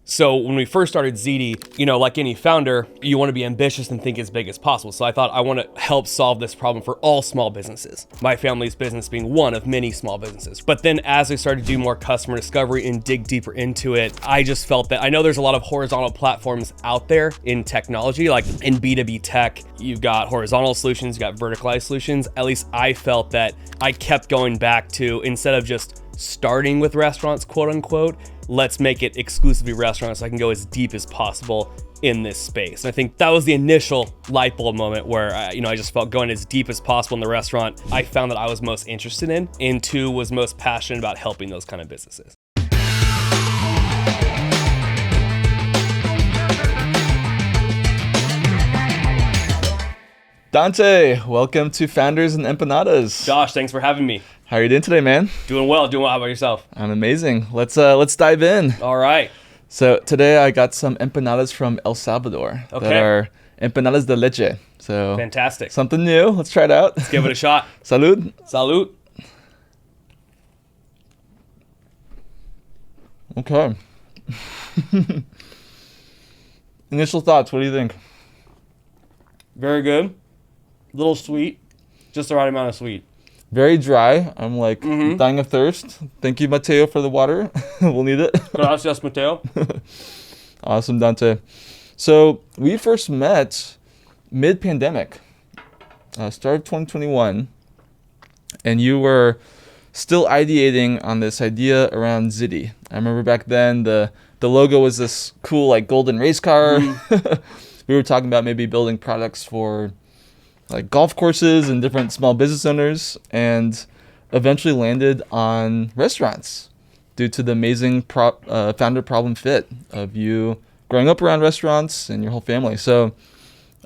So when we first started Zitti, like any founder, you want to be ambitious and think as big as possible. So I thought I want to help solve this problem for all small businesses. My family's business being one of many small businesses. But then as I started to do more customer discovery and dig deeper into it, I just felt that I know there's a lot of horizontal platforms out there in technology, like in B2B tech, you've got horizontal solutions, you've got verticalized solutions. At least I felt that I kept going back to, instead of just starting with restaurants, quote unquote, let's make it exclusively restaurants so I can go as deep as possible in this space. And I think that was the initial light bulb moment where I just felt going as deep as possible in the restaurant I found that I was most interested in, and two, was most passionate about helping those kind of businesses. Dante, welcome to Founders and Empanadas. Josh, thanks for having me. How are you doing today, man? Doing well. How about yourself? I'm amazing. Let's dive in. All right. So today I got some empanadas from El Salvador. Okay. That are empanadas de leche. So fantastic. Something new. Let's try it out. Let's give it a shot. Salud. Salud. Okay. Initial thoughts. What do you think? Very good. Little sweet. Just the right amount of sweet. Very dry. I'm dying of thirst. Thank you, Mateo, for the water. We'll need it. Gracias, Mateo. Awesome, Dante. So we first met mid-pandemic, start of 2021, and you were still ideating on this idea around Zitti. I remember back then the logo was this cool golden race car. We were talking about maybe building products for golf courses and different small business owners, and eventually landed on restaurants due to the amazing founder problem fit of you growing up around restaurants and your whole family. So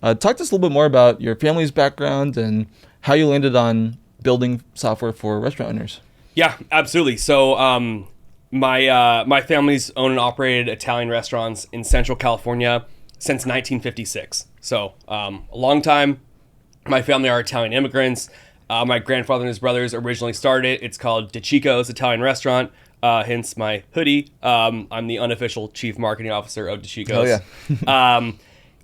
talk to us a little bit more about your family's background and how you landed on building software for restaurant owners. Yeah, absolutely. So my family's owned and operated Italian restaurants in Central California since 1956. So a long time. My family are Italian immigrants. My grandfather and his brothers originally started it. It's called DiCicco's Italian Restaurant, hence my hoodie. I'm the unofficial chief marketing officer of DiCicco's. Oh, yeah.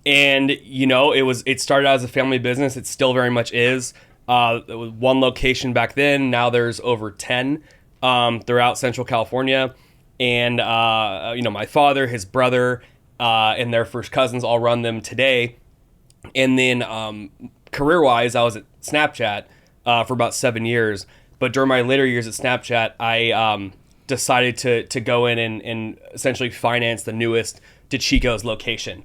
And, it started out as a family business. It still very much is. It was one location back then. Now there's over 10 throughout Central California. And, my father, his brother, and their first cousins all run them today. And then career-wise, I was at Snapchat for about 7 years. But during my later years at Snapchat, I decided to go in and essentially finance the newest DiCicco's location.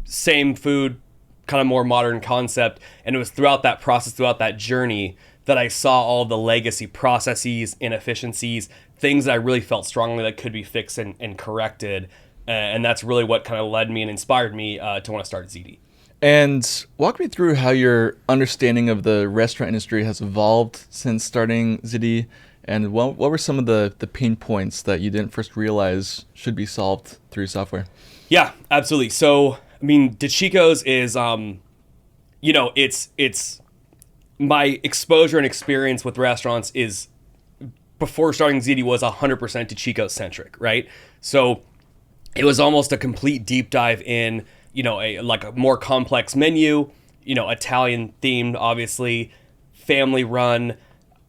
Same food, kind of more modern concept. And it was throughout that process, throughout that journey, that I saw all the legacy processes, inefficiencies, things that I really felt strongly that could be fixed and corrected. And that's really what kind of led me and inspired me to want to start Zitti. And walk me through how your understanding of the restaurant industry has evolved since starting Zitti, and what were some of the pain points that you didn't first realize should be solved through software? Yeah, absolutely. So, DiCicco's is, it's my exposure and experience with restaurants is, before starting Zitti, was 100% DiCicco's centric, right? So it was almost a complete deep dive in, a more complex menu, Italian themed, obviously, family run.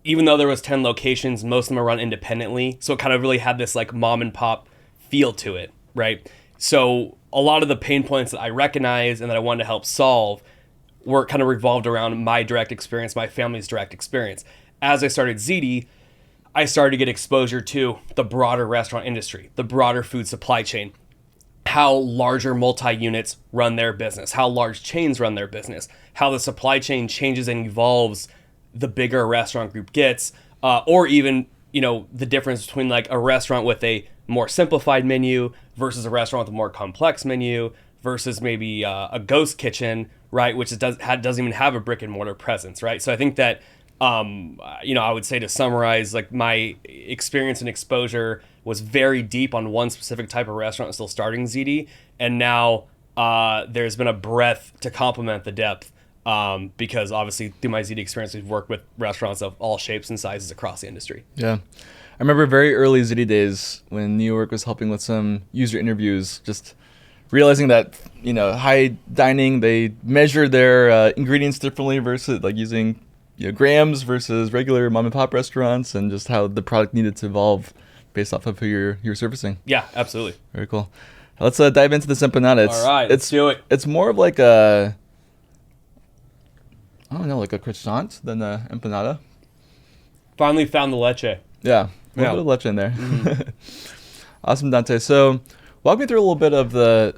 Even though there was 10 locations, most of them are run independently. So it kind of really had this mom and pop feel to it, right? So a lot of the pain points that I recognize and that I wanted to help solve were kind of revolved around my direct experience, my family's direct experience. As I started Zitti, I started to get exposure to the broader restaurant industry, the broader food supply chain, how larger multi-units run their business, how large chains run their business, how the supply chain changes and evolves the bigger a restaurant group gets, or even, the difference between a restaurant with a more simplified menu versus a restaurant with a more complex menu versus maybe a ghost kitchen, right, which doesn't even have a brick and mortar presence, right? So I think that I would say, to summarize, my experience and exposure was very deep on one specific type of restaurant still starting Zitti, and now there's been a breadth to complement the depth, because obviously through my Zitti experience, we've worked with restaurants of all shapes and sizes across the industry. Yeah. remember very early Zitti days when New York was helping with some user interviews, just realizing that, high dining, they measure their ingredients differently versus like using grams versus regular mom and pop restaurants, and just how the product needed to evolve based off of who you're servicing. Yeah, absolutely. Very cool. Let's dive into this empanada. All right, let's do it. It's more of like a, I don't know, like a croissant than a empanada. Finally found the leche. Yeah, a little bit of leche in there. Mm-hmm. Awesome, Dante. So walk me through a little bit of the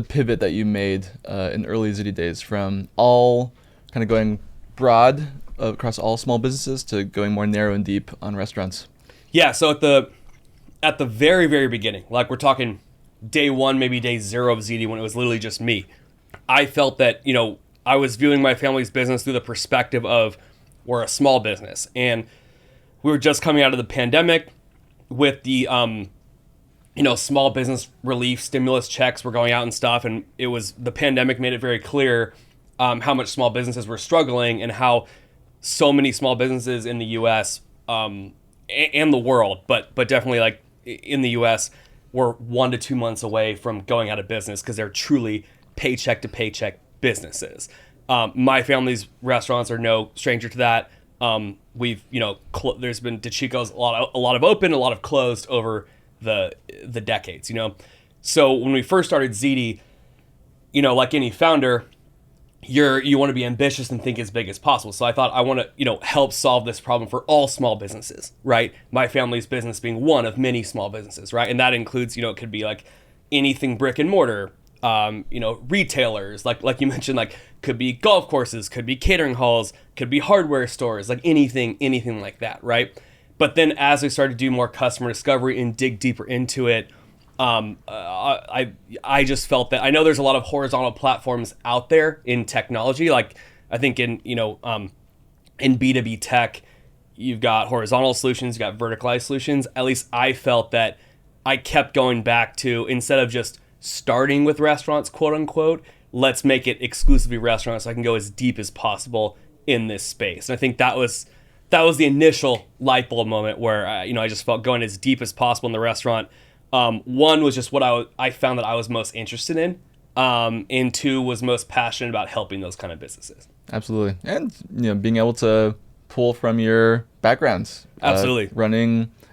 pivot that you made in early Zitti days, from all kind of going broad across all small businesses to going more narrow and deep on restaurants. Yeah, so at the very, very beginning, like we're talking day one, maybe day zero of Zitti, when it was literally just me, I felt that, I was viewing my family's business through the perspective of we're a small business. And we were just coming out of the pandemic with the, small business relief stimulus checks were going out and stuff. And the pandemic made it very clear how much small businesses were struggling, and how so many small businesses in the U.S. And the world, but definitely like in the U.S., were 1 to 2 months away from going out of business because they're truly paycheck to paycheck businesses. My family's restaurants are no stranger to that. We've, there's been DiCicco's a lot of open, a lot of closed over the decades, So when we first started Zitti, like any founder, you want to be ambitious and think as big as possible. So I thought I want to, help solve this problem for all small businesses, right? My family's business being one of many small businesses, right? And that includes, it could be like anything brick and mortar, retailers, like you mentioned, like could be golf courses, could be catering halls, could be hardware stores, like anything like that, right? But then as we started to do more customer discovery and dig deeper into it, I just felt that I know there's a lot of horizontal platforms out there in technology. Like I think in B2B tech, you've got horizontal solutions, you've got verticalized solutions. At least I felt that I kept going back to, instead of just starting with restaurants, quote unquote, let's make it exclusively restaurants so I can go as deep as possible in this space. And I think that was the initial light bulb moment where I just felt going as deep as possible in the restaurant. One was just what I found that I was most interested in, and two was most passionate about helping those kind of businesses. Absolutely. And being able to pull from your backgrounds. Absolutely.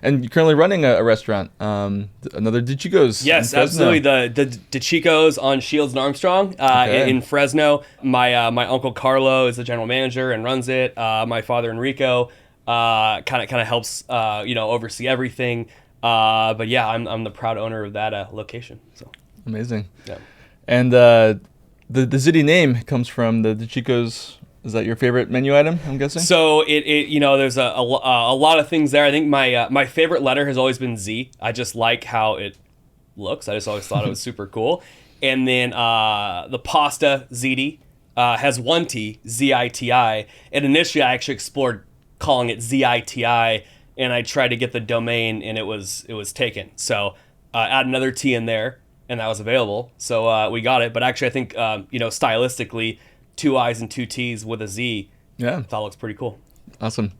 And you're currently running a restaurant, another DiCicco's. Yes, absolutely. The DiCicco's on Shields and Armstrong in Fresno. My uncle Carlo is the general manager and runs it. My father Enrico kind of helps oversee everything. But yeah, I'm the proud owner of that location. So amazing. Yeah. And the Zitti name comes from the DiCicco's. Is that your favorite menu item, I'm guessing? So there's a lot of things there. I think my favorite letter has always been Z. I just like how it looks. I just always thought it was super cool. And then the pasta Zitti has one T, Z-I-T-I. And initially I actually explored calling it Z-I-T-I, and I tried to get the domain, and it was taken. So add another T in there, and that was available. So we got it. But actually I think stylistically, 2 I's and 2 T's with a Z. Yeah, that looks pretty cool. Awesome.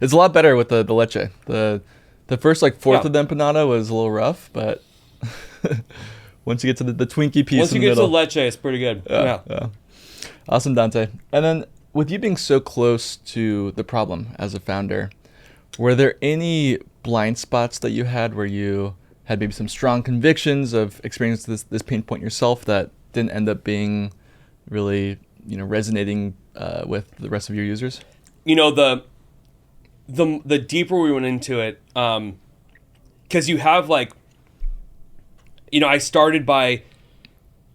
It's a lot better with the leche. The first fourth of the empanada was a little rough, but once you get to the Twinkie piece, once you get to the leche, it's pretty good. Yeah. Awesome, Dante. And then with you being so close to the problem as a founder, were there any blind spots that you had where you had maybe some strong convictions of experiencing this pain point yourself that didn't end up being really resonating with the rest of your users? The deeper we went into it, because you have I started by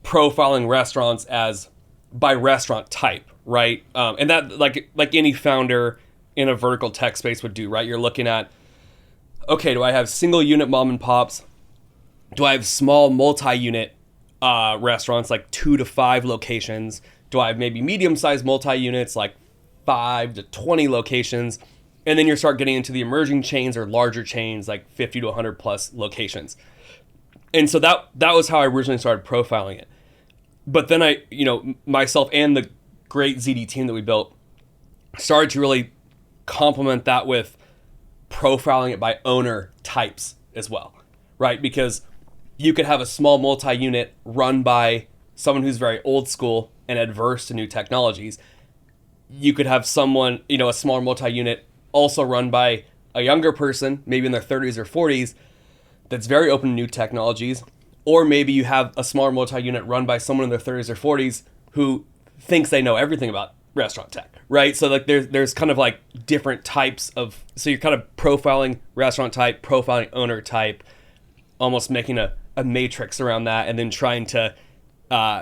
profiling restaurants as by restaurant type, right? And that like any founder in a vertical tech space would do, right? You're looking at, okay, do I have single unit mom and pops? Do I have small multi-unit restaurants, like 2 to 5 locations? Do I have maybe medium-sized multi-units, like 5 to 20 locations? And then you start getting into the emerging chains or larger chains, like 50 to 100 plus locations. And so that was how I originally started profiling it. But then I, myself and the great Zitti team that we built started to really complement that with profiling it by owner types as well, right? Because you could have a small multi-unit run by someone who's very old school and adverse to new technologies. You could have someone, a smaller multi-unit also run by a younger person, maybe in their 30s or 40s, that's very open to new technologies. Or maybe you have a smaller multi-unit run by someone in their 30s or 40s who thinks they know everything about restaurant tech, right? So like there's kind of like different types of, so you're kind of profiling restaurant type, profiling owner type, almost making a matrix around that, and then trying to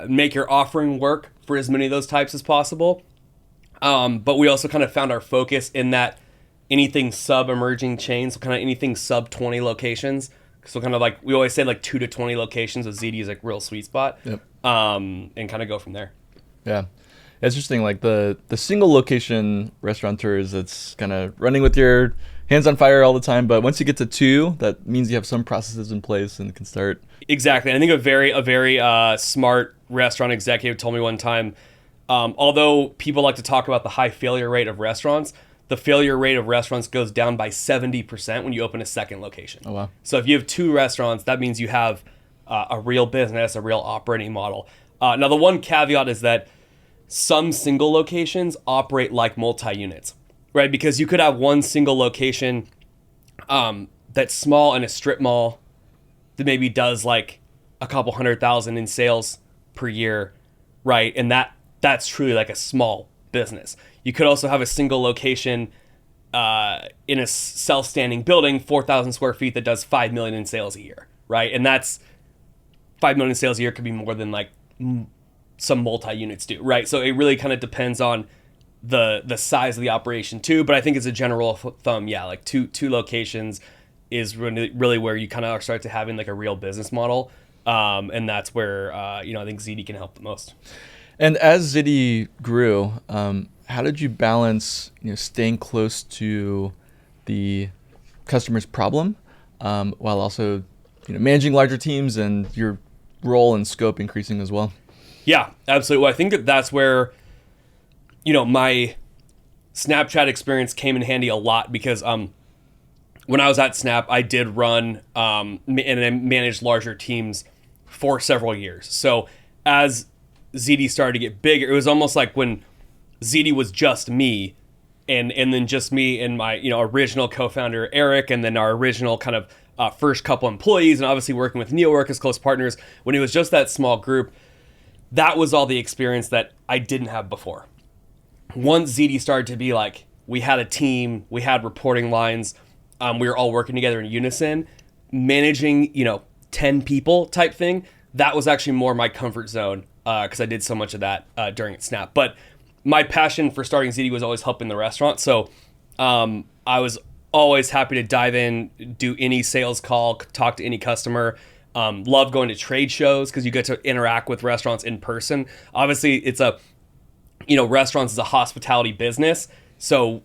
make your offering work for as many of those types as possible. But we also kind of found our focus in that anything sub-emerging chains, so kind of anything sub 20 locations. So kind of like, we always say like 2 to 20 locations with Zitti is like real sweet spot. Yep. And kind of go from there. Yeah. It's interesting, like the single location restaurateurs, it's kind of running with your hands on fire all the time. But once you get to 2, that means you have some processes in place and can start. Exactly. And I think a very smart restaurant executive told me one time, although people like to talk about the high failure rate of restaurants, the failure rate of restaurants goes down by 70% when you open a second location. Oh, wow. So if you have 2 restaurants, that means you have a real business, a real operating model. Now, the one caveat is that some single locations operate like multi-units, right? Because you could have one single location that's small in a strip mall that maybe does like a couple $100,000 in sales per year, right? And that's truly like a small business. You could also have a single location in a self-standing building, 4,000 square feet, that does 5 million in sales a year, right? And that's 5 million in sales a year could be more than like some multi-units do, right? So it really kind of depends on the size of the operation too. But I think as a general thumb, yeah, like two locations is really where you kind of start to having like a real business model, and that's where I think Zitti can help the most. And as Zitti grew, how did you balance staying close to the customer's problem while also managing larger teams and your role and scope increasing as well? Yeah, absolutely. Well, I think that's where my Snapchat experience came in handy a lot, because when I was at Snap, I did run and I managed larger teams for several years. So as Zitti started to get bigger, it was almost like when Zitti was just me, and then just me and my original co-founder Eric, and then our original kind of first couple employees, and obviously working with NeoWork as close partners. When it was just that small group, that was all the experience that I didn't have before. Once Zitti started to be like, we had a team, we had reporting lines, we were all working together in unison, managing 10 people type thing, that was actually more my comfort zone, because I did so much of that during Snap. But my passion for starting Zitti was always helping the restaurant. So I was always happy to dive in, do any sales call, talk to any customer. Love going to trade shows because you get to interact with restaurants in person. Obviously, it's restaurants is a hospitality business. So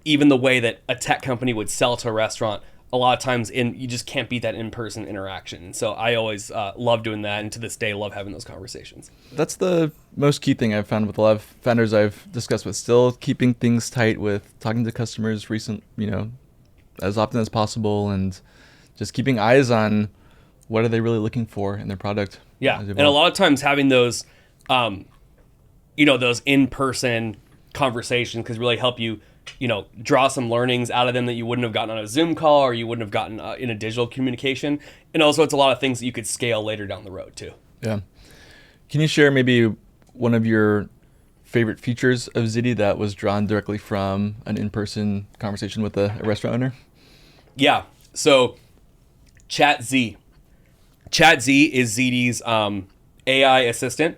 even the way that a tech company would sell to a restaurant, a lot of times you just can't beat that in-person interaction. So I always love doing that, and to this day love having those conversations. That's the most key thing I've found with a lot of founders I've discussed with, still keeping things tight with talking to customers as often as possible, and just keeping eyes on what are they really looking for in their product. Yeah, and a lot of times having those those in-person conversations can really help you draw some learnings out of them that you wouldn't have gotten on a Zoom call, or you wouldn't have gotten in a digital communication. And also it's a lot of things that you could scale later down the road too. Yeah. Can you share maybe one of your favorite features of Zitti that was drawn directly from an in-person conversation with a restaurant owner? Yeah. So ChatZ is Zitti's AI assistant,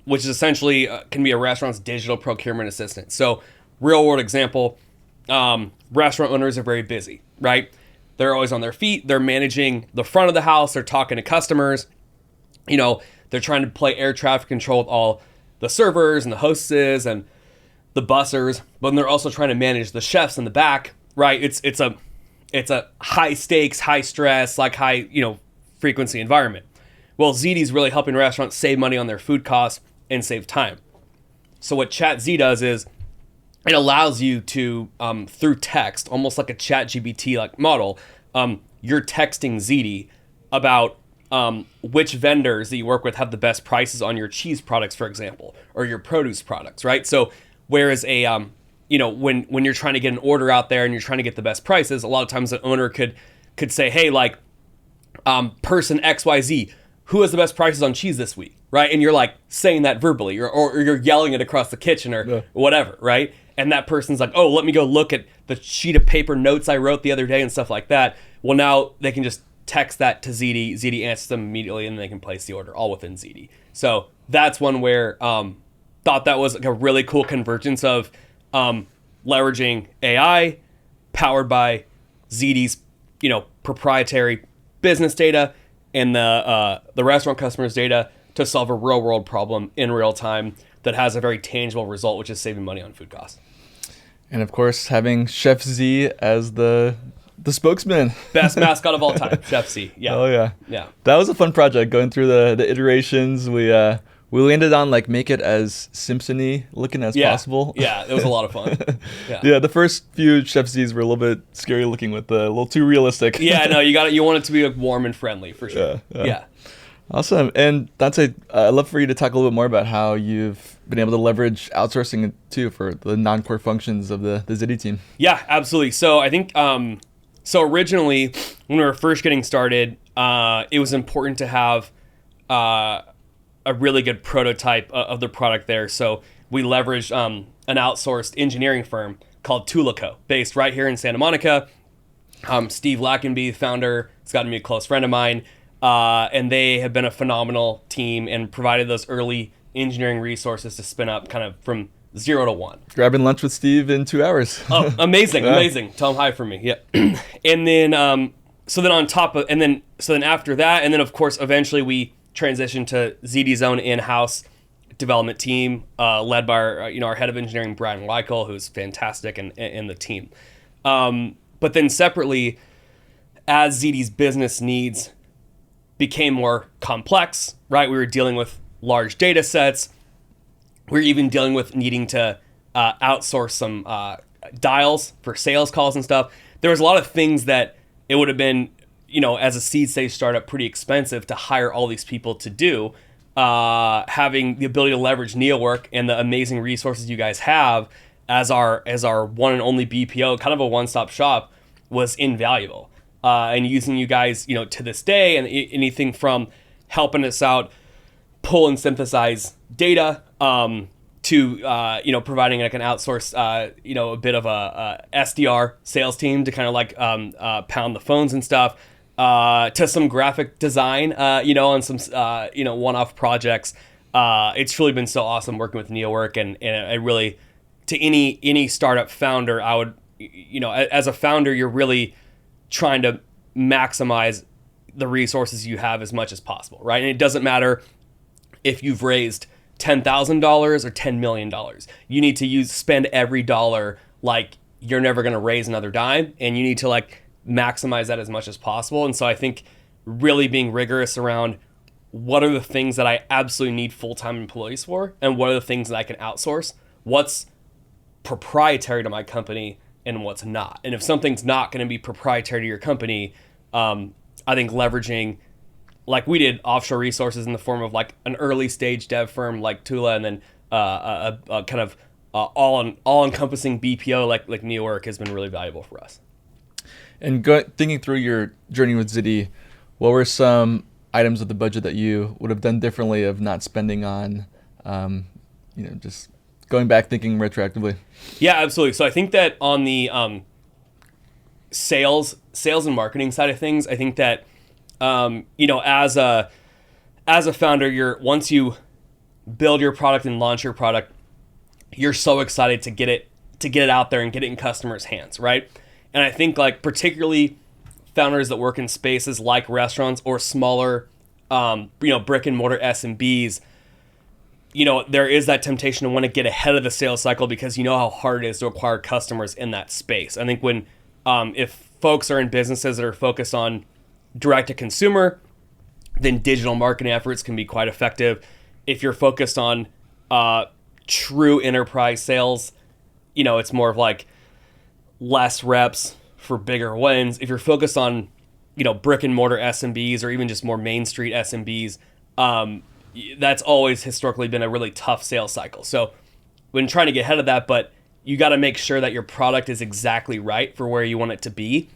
which is essentially can be a restaurant's digital procurement assistant. So real world example, restaurant owners are very busy, right? They're always on their feet. They're managing the front of the house. They're talking to customers. They're trying to play air traffic control with all the servers and the hostesses and the bussers, but then they're also trying to manage the chefs in the back, right? It's a high stakes, high stress, like high, frequency environment. Well, Zitti's really helping restaurants save money on their food costs and save time. So what ChatZ does is it allows you to, through text, almost like a chat GPT like model, you're texting Zitti about which vendors that you work with have the best prices on your cheese products, for example, or your produce products, right? So whereas when you're trying to get an order out there and you're trying to get the best prices, a lot of times an owner could say, hey, like, person XYZ, who has the best prices on cheese this week, right? And you're like saying that verbally, or you're yelling it across the kitchen or whatever, right? And that person's like, oh, let me go look at the sheet of paper notes I wrote the other day and stuff like that. Well, now they can just text that to Zitti. Zitti answers them immediately, and they can place the order all within Zitti. So that's one where thought that was like a really cool convergence of leveraging AI powered by Zitti's proprietary business data and the restaurant customers' data to solve a real world problem in real time that has a very tangible result, which is saving money on food costs. And of course, having Chef Z as the spokesman. Best mascot of all time, Chef Z. Yeah. Oh yeah. Yeah. That was a fun project going through the iterations. We landed on like make it as Simpson-y looking as possible. Yeah, it was a lot of fun. Yeah, the first few Chef Z's were a little bit scary looking with a little too realistic. Yeah, no, you want it to be like warm and friendly for sure. Yeah. Awesome. And Dante, I'd love for you to talk a little bit more about how you've been able to leverage outsourcing too for the non-core functions of the Zitti team. Yeah, absolutely. So I think so originally when we were first getting started, it was important to have a really good prototype of the product there. So we leveraged an outsourced engineering firm called Tulico, based right here in Santa Monica. Steve Lackenby, founder, has gotten to be a close friend of mine. And they have been a phenomenal team and provided those early engineering resources to spin up kind of from 0 to 1. Grabbing lunch with Steve in 2 hours. Oh, amazing, amazing. Tell him hi for me. Yeah. And then, so then after that, and then of course, eventually we transitioned to Zitti's own in-house development team, led by our head of engineering, Brian Weichel, who's fantastic and the team. But then separately, as Zitti's business needs became more complex, right? We were dealing with large data sets. We were even dealing with needing to outsource some dials for sales calls and stuff. There was a lot of things that it would have been, as a seed stage startup, pretty expensive to hire all these people to do. Having the ability to leverage NeoWork and the amazing resources you guys have as our one and only BPO, kind of a one-stop shop, was invaluable. And using you guys, to this day, and anything from helping us out pull and synthesize data to providing like an outsourced a bit of a SDR sales team to kind of like pound the phones and stuff, to some graphic design on some one-off projects. It's truly been so awesome working with NeoWork, and I really, to any startup founder, I would, as a founder, you're really trying to maximize the resources you have as much as possible, right? And it doesn't matter if you've raised $10,000 or $10 million. You need to spend every dollar like you're never going to raise another dime, and you need to like maximize that as much as possible. And so I think really being rigorous around what are the things that I absolutely need full-time employees for, and what are the things that I can outsource, what's proprietary to my company and what's not. And if something's not going to be proprietary to your company, I think leveraging, like we did, offshore resources in the form of like an early stage dev firm like Tula, and then a kind of all-encompassing BPO like NeoWork has been really valuable for us. And thinking through your journey with Zitti, what were some items of the budget that you would have done differently of not spending on, just going back thinking retroactively? Yeah, absolutely. So I think that on the sales and marketing side of things, I think that as a founder, once you build your product and launch your product, you're so excited to get it out there and get it in customers' hands, right? And I think like particularly founders that work in spaces like restaurants or smaller, brick and mortar SMBs, there is that temptation to want to get ahead of the sales cycle because you know how hard it is to acquire customers in that space. I think when, if folks are in businesses that are focused on direct to consumer, then digital marketing efforts can be quite effective. If you're focused on true enterprise sales, it's more of like less reps for bigger wins. If you're focused on, brick and mortar SMBs or even just more main street SMBs, that's always historically been a really tough sales cycle. So when trying to get ahead of that, but you got to make sure that your product is exactly right for where you want it to be.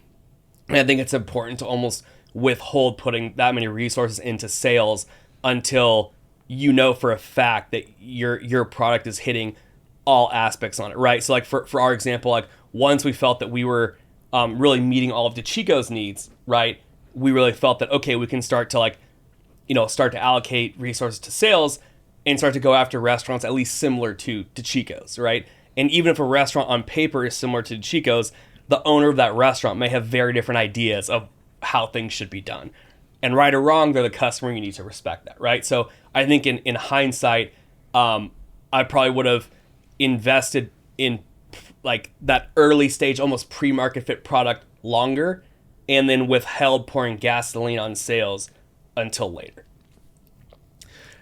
And I think it's important to almost withhold putting that many resources into sales until you know for a fact that your product is hitting all aspects on it, right? So like for our example, like once we felt that we were really meeting all of DiCicco's needs, right? We really felt that, okay, we can start to start to allocate resources to sales and start to go after restaurants at least similar to DiCicco's, right? And even if a restaurant on paper is similar to DiCicco's, the owner of that restaurant may have very different ideas of how things should be done. And right or wrong, they're the customer, you need to respect that, right? So I think in hindsight, I probably would have invested in like that early stage, almost pre-market fit product longer, and then withheld pouring gasoline on sales until later.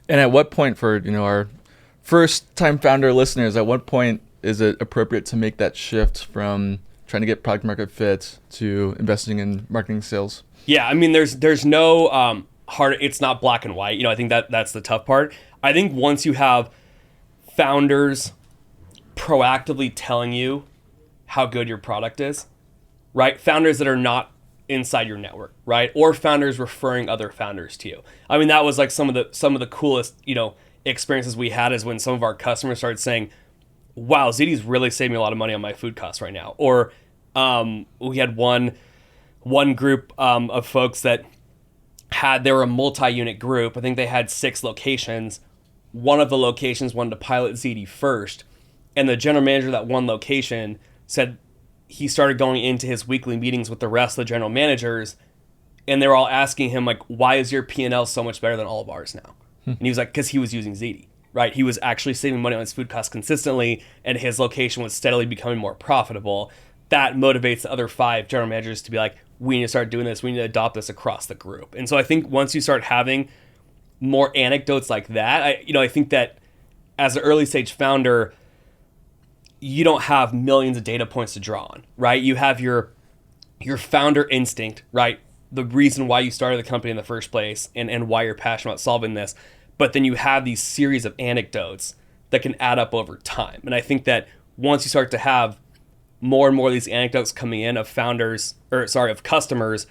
And at what point, for our first-time founder listeners, at what point is it appropriate to make that shift from trying to get product market fit to investing in marketing sales? Yeah, I mean, there's no hard. It's not black and white. I think that's the tough part. I think once you have founders proactively telling you how good your product is, right? Founders that are not inside your network, right? Or founders referring other founders to you. I mean, that was like some of the coolest, experiences we had is when some of our customers started saying, wow, Zitti's really saving me a lot of money on my food costs right now. Or we had one group of folks that they were a multi-unit group. I think they had 6 locations. One of the locations wanted to pilot Zitti first. And the general manager of that one location said he started going into his weekly meetings with the rest of the general managers, and they were all asking him, like, why is your P&L so much better than all of ours now? And he was like, because he was using Zitti, right? He was actually saving money on his food costs consistently, and his location was steadily becoming more profitable. That motivates the other 5 general managers to be like, we need to start doing this. We need to adopt this across the group. And so I think once you start having more anecdotes like that, I think that as an early stage founder, you don't have millions of data points to draw on, right? You have your founder instinct, right? The reason why you started the company in the first place and why you're passionate about solving this. But then you have these series of anecdotes that can add up over time. And I think that once you start to have more and more of these anecdotes coming in of customers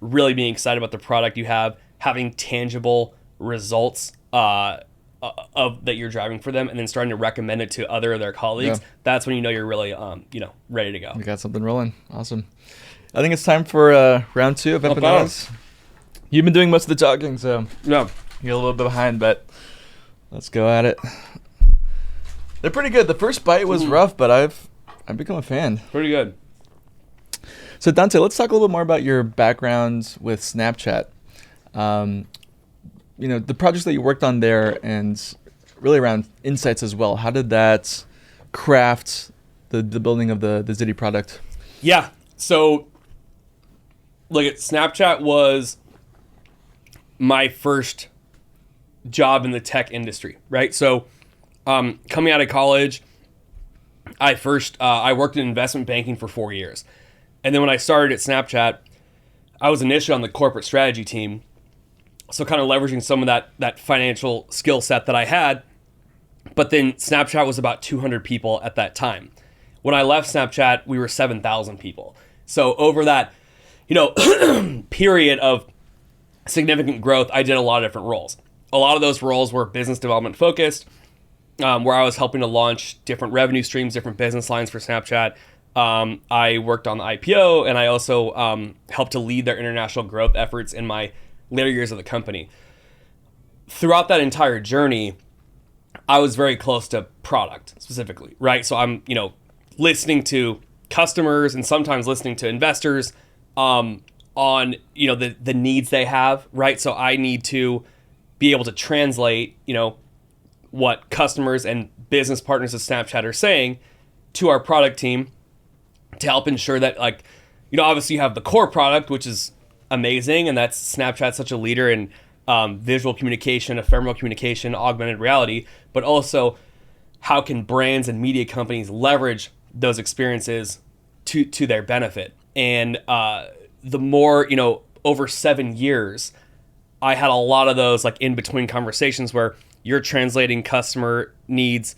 really being excited about the product you have, having tangible results of that you're driving for them, and then starting to recommend it to other of their colleagues, that's when you're really ready to go. We got something rolling. Awesome. I think it's time for round 2 of Empanadas. You've been doing most of the talking, so yeah, you're a little bit behind, but let's go at it. They're pretty good. The first bite was rough, but I've become a fan. Pretty good. So Dante, let's talk a little bit more about your background with Snapchat. The projects that you worked on there and really around insights as well. How did that craft the building of the Zitti product? Yeah. So Snapchat was my first job in the tech industry, right? So coming out of college, I worked in investment banking for 4 years. And then when I started at Snapchat, I was initially on the corporate strategy team. So kind of leveraging some of that financial skill set that I had. But then Snapchat was about 200 people at that time. When I left Snapchat, we were 7,000 people. So over that, period of significant growth, I did a lot of different roles. A lot of those roles were business development focused, where I was helping to launch different revenue streams, different business lines for Snapchat. I worked on the IPO, and I also helped to lead their international growth efforts in my later years of the company. Throughout that entire journey, I was very close to product specifically, right? So I'm, listening to customers and sometimes listening to investors on, the needs they have, right? So I need to be able to translate, what customers and business partners of Snapchat are saying to our product team to help ensure that, obviously you have the core product, which is amazing, and that's Snapchat's such a leader in visual communication, ephemeral communication, augmented reality, but also how can brands and media companies leverage those experiences to their benefit. And the more, over 7 years, I had a lot of those like in between conversations where you're translating customer needs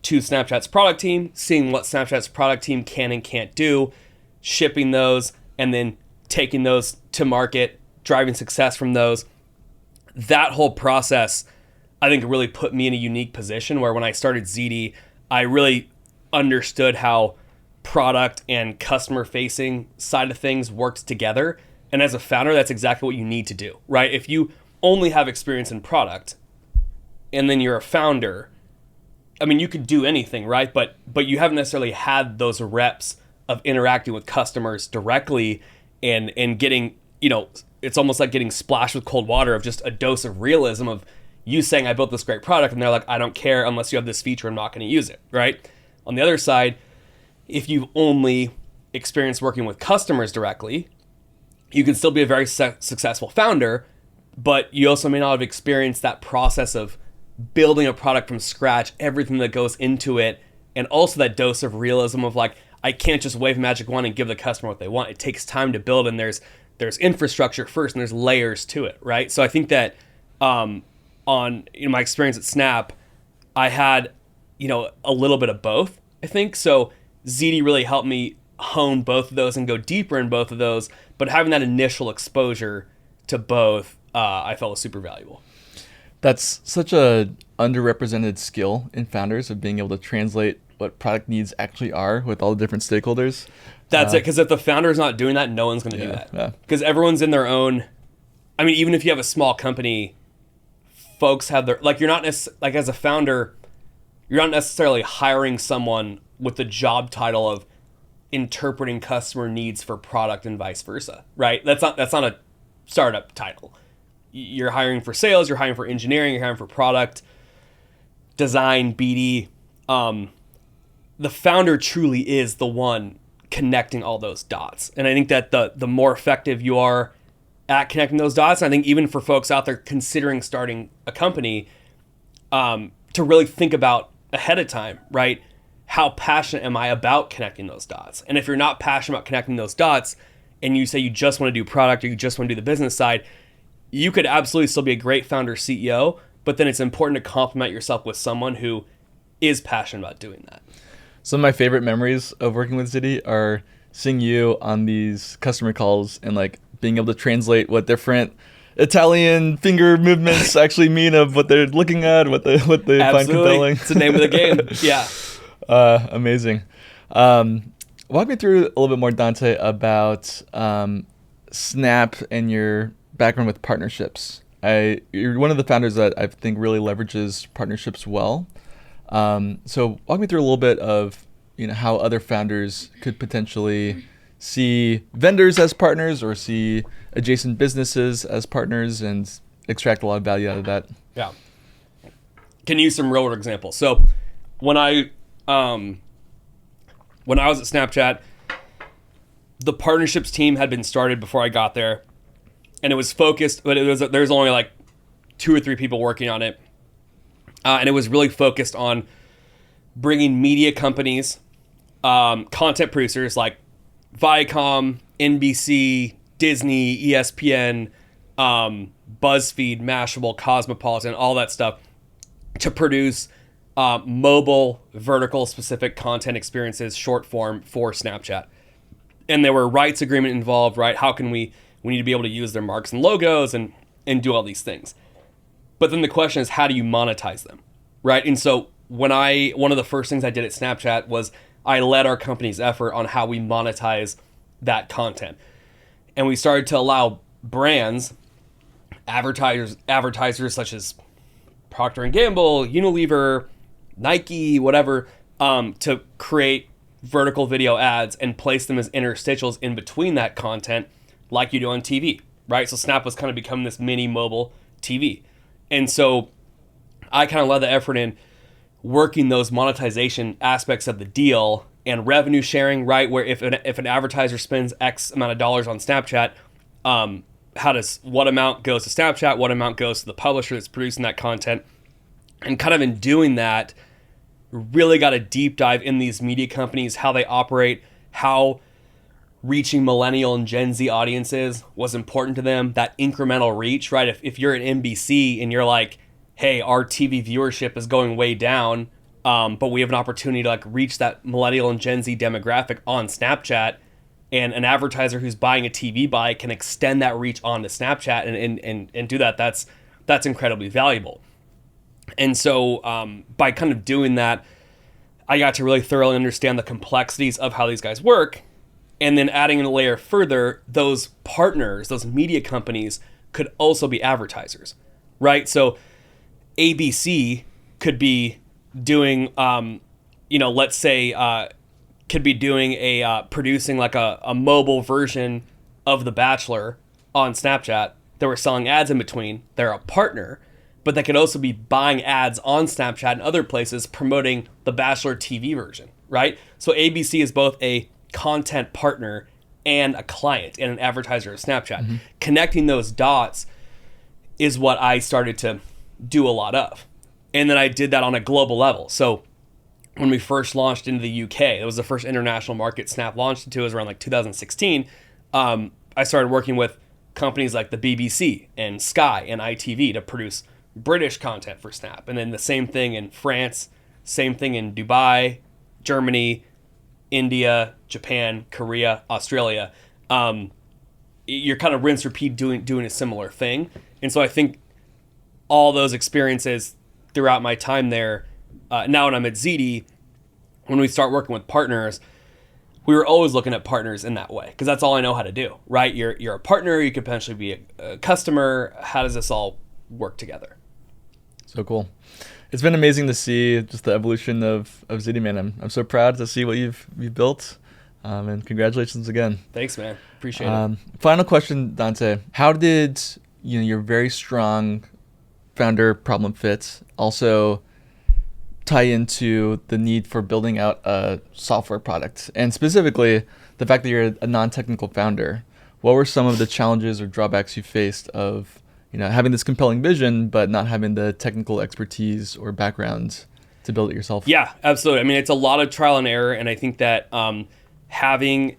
to Snapchat's product team, seeing what Snapchat's product team can and can't do, shipping those, and then taking those to market, driving success from those. That whole process, I think, really put me in a unique position where when I started Zitti, I really understood how product and customer facing side of things worked together. And as a founder, that's exactly what you need to do, right? If you only have experience in product and then you're a founder, I mean, you could do anything, right? But you haven't necessarily had those reps of interacting with customers directly and getting, it's almost like getting splashed with cold water of just a dose of realism of you saying, I built this great product, and they're like, I don't care unless you have this feature, I'm not going to use it, right? On the other side, if you've only experienced working with customers directly, you can still be a very successful founder, but you also may not have experienced that process of building a product from scratch, everything that goes into it, and also that dose of realism of like, I can't just wave a magic wand and give the customer what they want. It takes time to build, and there's infrastructure first, and there's layers to it, right? So I think that on my experience at Snap, I had a little bit of both, I think. So Zitti really helped me hone both of those and go deeper in both of those. But having that initial exposure to both, I felt was super valuable. That's such a underrepresented skill in founders, of being able to translate what product needs actually are with all the different stakeholders. That's it. Because if the founder's not doing that, no one's going to do that. Because everyone's in their own. I mean, even if you have a small company, folks have their, like, you're not like, as a founder, you're not necessarily hiring someone with the job title of interpreting customer needs for product and vice versa, right? That's not a startup title. You're hiring for sales, you're hiring for engineering, you're hiring for product design, BD. The founder truly is the one connecting all those dots. And I think that the more effective you are at connecting those dots, and I think even for folks out there considering starting a company, to really think about ahead of time, right? How passionate am I about connecting those dots? And if you're not passionate about connecting those dots, and you say you just want to do product or you just want to do the business side, you could absolutely still be a great founder CEO, but then it's important to complement yourself with someone who is passionate about doing that. Some of my favorite memories of working with Zitti are seeing you on these customer calls and like being able to translate what different Italian finger movements actually mean of what they're looking at, what they find compelling. It's the name of the game. Yeah. Amazing. Walk me through a little bit more, Dante, about Snap and your background with partnerships. You're one of the founders that I think really leverages partnerships well. So walk me through a little bit of how other founders could potentially see vendors as partners or see adjacent businesses as partners and extract a lot of value out of that. Yeah. Can use some real world examples. So when I was at Snapchat, the partnerships team had been started before I got there, and it was focused, but there's only like 2 or 3 people working on it. And it was really focused on bringing media companies, content producers like Viacom, NBC, Disney, ESPN, BuzzFeed, Mashable, Cosmopolitan, all that stuff, to produce mobile, vertical specific content experiences, short form for Snapchat. And there were rights agreement involved, right? How can we need to be able to use their marks and logos and do all these things. But then the question is, how do you monetize them, right? And so one of the first things I did at Snapchat was I led our company's effort on how we monetize that content. And we started to allow brands, advertisers such as Procter & Gamble, Unilever, Nike, whatever, to create vertical video ads and place them as interstitials in between that content like you do on TV, right? So Snap was kind of becoming this mini mobile TV. And so I kind of led the effort in working those monetization aspects of the deal and revenue sharing, right? Where if an advertiser spends X amount of dollars on Snapchat, what amount goes to Snapchat, what amount goes to the publisher that's producing that content. And kind of in doing that, really got a deep dive in these media companies, how they operate, how reaching millennial and Gen Z audiences was important to them, that incremental reach, right? If you're an NBC and you're like, hey, our TV viewership is going way down, but we have an opportunity to like reach that millennial and Gen Z demographic on Snapchat, and an advertiser who's buying a TV buy can extend that reach onto Snapchat and do that, that's incredibly valuable. And so by kind of doing that, I got to really thoroughly understand the complexities of how these guys work. And then adding a layer further, those partners, those media companies could also be advertisers, right? So ABC could be doing, let's say, could be doing producing like a mobile version of The Bachelor on Snapchat. They were selling ads in between. They're a partner, but they could also be buying ads on Snapchat and other places promoting The Bachelor TV version, right? So ABC is both a content partner and a client and an advertiser of Snapchat. Mm-hmm. Connecting those dots is what I started to do a lot of. And then I did that on a global level. So when we first launched into the UK, it was the first international market Snap launched into. It was around like 2016. I started working with companies like the BBC and Sky and ITV to produce British content for Snap. And then the same thing in France, same thing in Dubai, Germany, India, Japan, Korea, Australia. You're kind of rinse repeat doing a similar thing. And so I think all those experiences throughout my time there, now when I'm at Zitti, when we start working with partners, we were always looking at partners in that way because that's all I know how to do, right? You're a partner, you could potentially be a customer. How does this all work together? So cool. It's been amazing to see just the evolution of Zitti, man. I'm so proud to see what you've built, and congratulations again. Thanks, man. Appreciate it. Final question, Dante. How did your very strong founder problem fit also tie into the need for building out a software product, and specifically the fact that you're a non-technical founder? What were some of the challenges or drawbacks you faced of having this compelling vision, but not having the technical expertise or background to build it yourself? Yeah, absolutely. I mean, it's a lot of trial and error. And I think that having,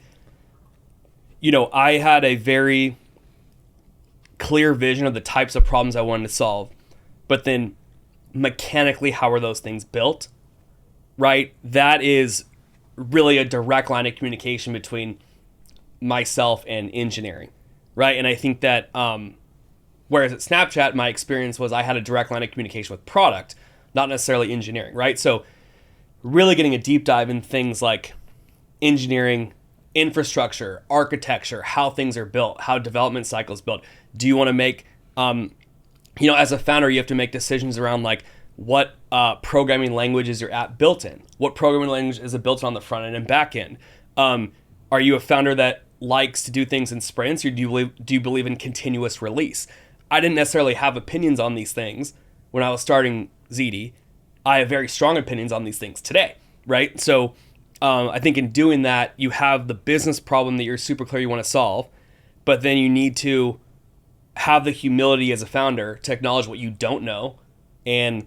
I had a very clear vision of the types of problems I wanted to solve, but then mechanically, how are those things built, right? That is really a direct line of communication between myself and engineering, right? And I think that, whereas at Snapchat, my experience was I had a direct line of communication with product, not necessarily engineering, right? So really getting a deep dive in things like engineering, infrastructure, architecture, how things are built, how development cycles built. Do you want to make, as a founder, you have to make decisions around like what programming language is your app built in? What programming language is it built on the front end and back end? Are you a founder that likes to do things in sprints, or do you believe in continuous release? I didn't necessarily have opinions on these things when I was starting Zitti. I have very strong opinions on these things today, right? So I think in doing that, you have the business problem that you're super clear you want to solve, but then you need to have the humility as a founder to acknowledge what you don't know, and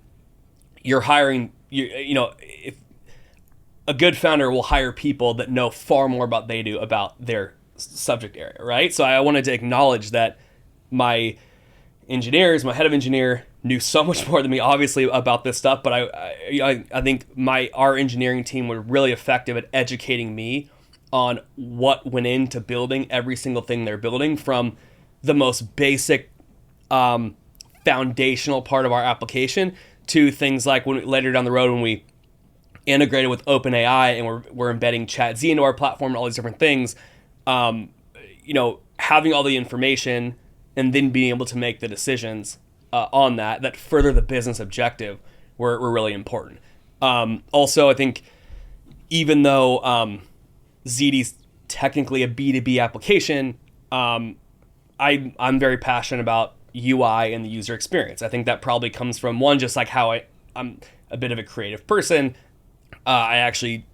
you're hiring, if a good founder will hire people that know far more about they do about their subject area, right? So I wanted to acknowledge that my engineers, my head of engineer knew so much more than me, obviously, about this stuff, but I think our engineering team were really effective at educating me on what went into building every single thing they're building, from the most basic foundational part of our application to things like later down the road when we integrated with OpenAI and we're embedding ChatZ into our platform and all these different things. Having all the information and then being able to make the decisions on that further the business objective were really important. Also, I think even though Zitti's technically a B2B application, I'm very passionate about UI and the user experience. I think that probably comes from one, just like how I'm a bit of a creative person. I actually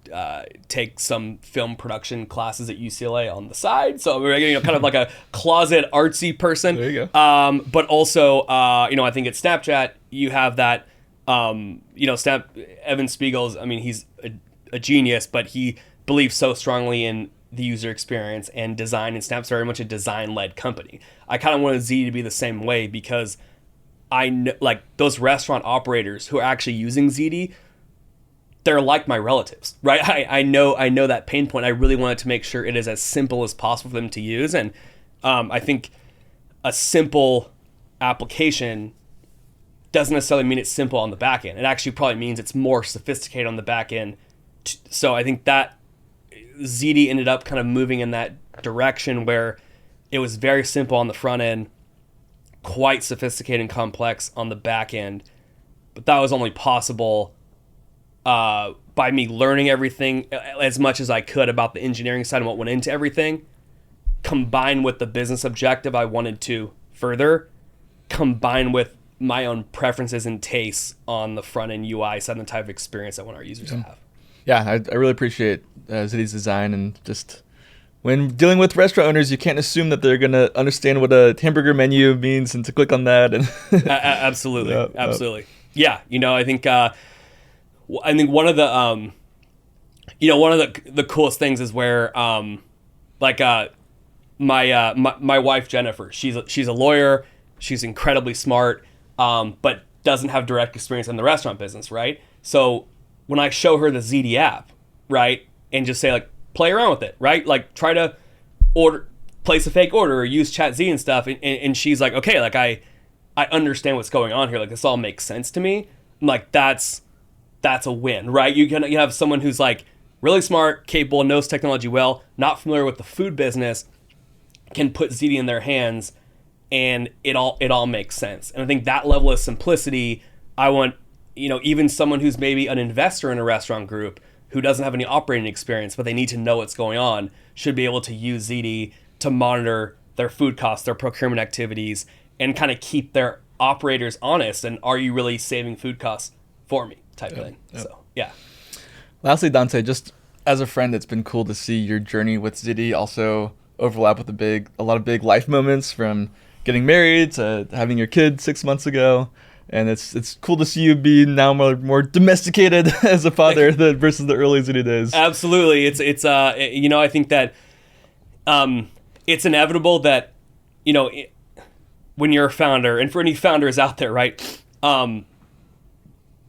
take some film production classes at UCLA on the side, so I'm kind of like a closet artsy person. There you go. But also, I think at Snapchat you have that Evan Spiegel's, I mean, he's a genius, but he believes so strongly in the user experience and design, and Snap's very much a design-led company. I kind of wanted Zitti to be the same way, because I know, like, those restaurant operators who are actually using Zitti, they're like my relatives, right? I know that pain point. I really wanted to make sure it is as simple as possible for them to use, and I think a simple application doesn't necessarily mean it's simple on the back end. It actually probably means it's more sophisticated on the back end. So I think that Zitti ended up kind of moving in that direction, where it was very simple on the front end, quite sophisticated and complex on the back end. But that was only possible by me learning everything as much as I could about the engineering side and what went into everything, combined with the business objective I wanted to further, combined with my own preferences and tastes on the front end UI side and the type of experience I want our users to have. Yeah, I really appreciate Zitti's design, and just when dealing with restaurant owners, you can't assume that they're going to understand what a hamburger menu means and to click on that. And absolutely, absolutely. Yeah, I think one of the one of the coolest things is where my wife Jennifer, she's a lawyer, she's incredibly smart, but doesn't have direct experience in the restaurant business, right? So when I show her the Zitti app, right, and just say, like, play around with it, right, like, try to place a fake order or use ChatZ and stuff, and she's like, okay, like, I understand what's going on here, like, this all makes sense to me. I'm like, that's a win, right? You have someone who's, like, really smart, capable, knows technology well, not familiar with the food business, can put Zitti in their hands, and it all makes sense. And I think that level of simplicity, I want, even someone who's maybe an investor in a restaurant group who doesn't have any operating experience, but they need to know what's going on, should be able to use Zitti to monitor their food costs, their procurement activities, and kind of keep their operators honest. And are you really saving food costs for me type thing? Yep. So, yeah. Lastly, Dante, just as a friend, it's been cool to see your journey with Zitti also overlap with a lot of big life moments, from getting married to having your kid 6 months ago. And it's cool to see you be now more domesticated as a father versus the early Zitti days. Absolutely, it's I think that it's inevitable that when you're a founder, and for any founders out there, right,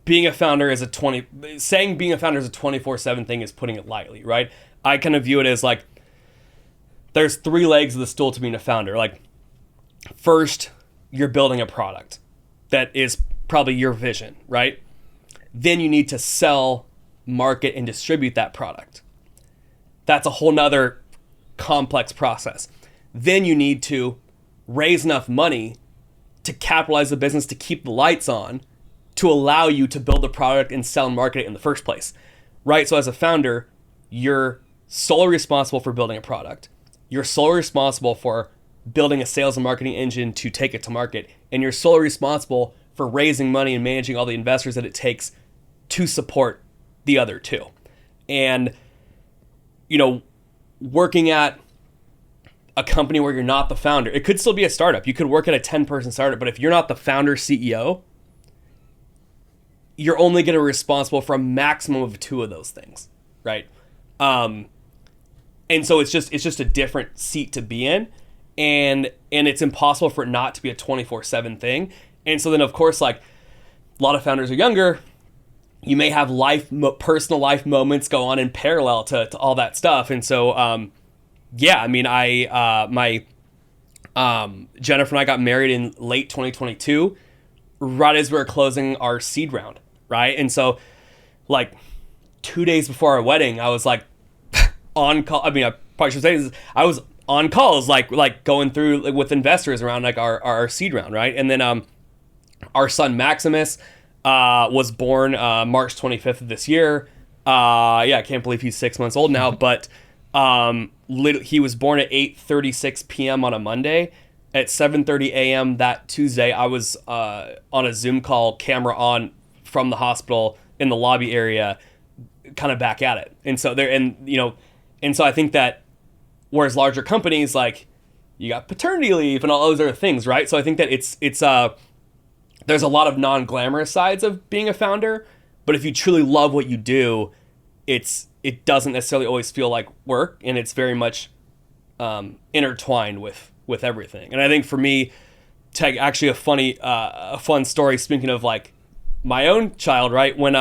being a founder is saying being a founder is a 24/7 thing is putting it lightly, right? I kind of view it as, like, there's 3 legs of the stool to being a founder. Like, first, you're building a product that is probably your vision, right? Then you need to sell, market, and distribute that product. That's a whole nother complex process. Then you need to raise enough money to capitalize the business, to keep the lights on, to allow you to build the product and sell and market it in the first place, right? So as a founder, you're solely responsible for building a product. You're solely responsible for building a sales and marketing engine to take it to market, and you're solely responsible for raising money and managing all the investors that it takes to support the other two. And working at a company where you're not the founder, it could still be a startup. You could work at a 10-person startup, but if you're not the founder CEO, you're only going to be responsible for a maximum of 2 of those things, right? And so it's just a different seat to be in. And it's impossible for it not to be a 24/7 thing. And so then, of course, like, a lot of founders are younger. You may have personal life moments go on in parallel to all that stuff. And so, Jennifer and I got married in late 2022, right as we were closing our seed round, right? And so, like, 2 days before our wedding, I was, like, on call. I mean, I probably should say this. I was on calls, like going through, like, with investors around, like, our seed round, right? And then our son Maximus was born March 25th of this year. I can't believe he's 6 months old now, but he was born at 8:36 p.m. on a Monday. At 7:30 a.m. that Tuesday, I was on a Zoom call, camera on, from the hospital in the lobby area, kind of back at it. And so so I think that, whereas larger companies, like, you got paternity leave and all those other things, right? So I think that it's there's a lot of non-glamorous sides of being a founder, but if you truly love what you do, it doesn't necessarily always feel like work, and it's very much intertwined with everything. And I think for me, actually a fun story, speaking of like my own child, right? When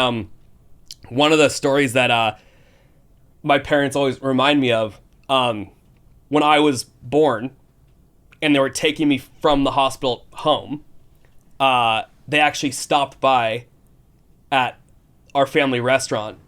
one of the stories that my parents always remind me of, when I was born and they were taking me from the hospital home, they actually stopped by at our family restaurant.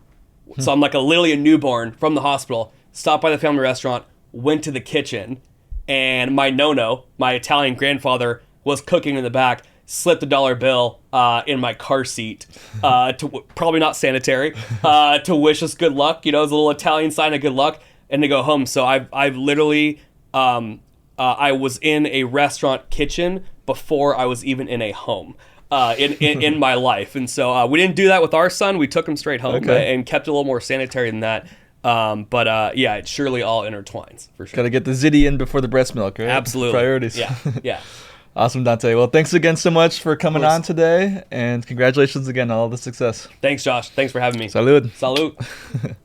So I'm like literally a newborn from the hospital, stopped by the family restaurant, went to the kitchen, and my nono, my Italian grandfather, was cooking in the back, slipped a dollar bill in my car seat, probably not sanitary, to wish us good luck. You know, it's a little Italian sign of good luck, and to go home. So I've literally, I was in a restaurant kitchen before I was even in a home in my life. And so we didn't do that with our son. We took him straight home and kept it a little more sanitary than that. But yeah, it surely all intertwines for sure. Gotta get the Zitti in before the breast milk, right? Absolutely. Priorities. Yeah, yeah. Awesome, Dante. Well, thanks again so much for coming on today, and congratulations again on all the success. Thanks, Josh. Thanks for having me. Salud. Salud.